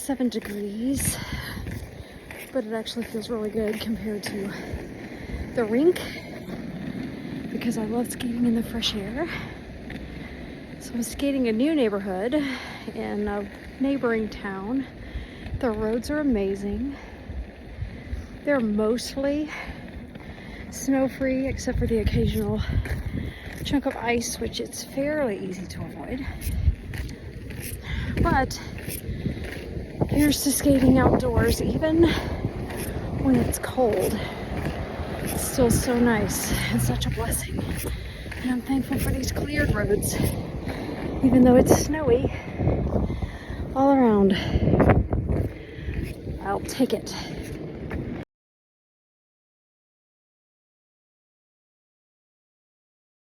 7 degrees, but it actually feels really good compared to the rink because I love skating in the fresh air. So I'm skating a new neighborhood in a neighboring town. The roads are amazing. They're mostly snow-free except for the occasional chunk of ice, which it's fairly easy to avoid. But here's to skating outdoors even when it's cold. It's still so nice and such a blessing. And I'm thankful for these cleared roads, even though it's snowy all around. I'll take it.